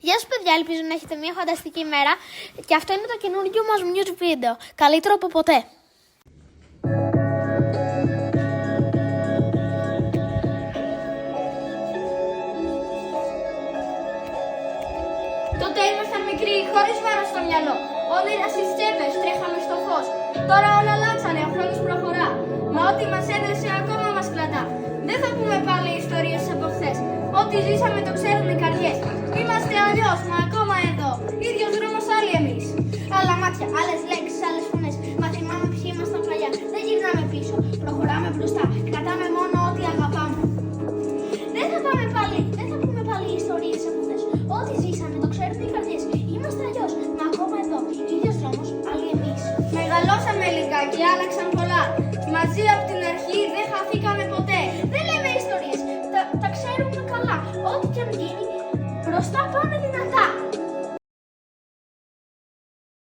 Γεια σας παιδιά, ελπίζω να έχετε μια φανταστική ημέρα και αυτό είναι το καινούργιο μας news βίντεο. Καλύτερο από ποτέ. Τότε ήμασταν μικροί, χωρίς βάρος στο μυαλό. Όνειρα στις τσέπες, τρέχαμε στο φως. Τώρα όλα αλλάξανε, ο χρόνος προχωρά. Μα ό,τι μας έδωσε ακόμα μας κρατά. Δεν θα πούμε πάλι ιστορίες από χθες. Ό,τι ζήσαμε το ξέρουν οι καρδιές. Είμαστε αλλιώς, μα ακόμα εδώ. Ίδιος δρόμος, άλλοι εμείς. Άλλα μάτια, άλλες λέξεις, άλλες φωνές. Μα θυμάμαι ποιοι ήμασταν παλιά. Δεν γυρνάμε πίσω. Προχωράμε μπροστά. Κρατάμε μόνο ό,τι αγαπάμε. Δεν θα πούμε πάλι ιστορίες από χθες. Ό,τι ζήσαμε το ξέρουν οι καρδιές. Είμαστε αλλιώς, μα ακόμα εδώ. Ίδιος δρόμος, άλλοι εμείς. Μεγαλώσαμε λιγάκι, άλλαξαν πολλά. Μαζί από την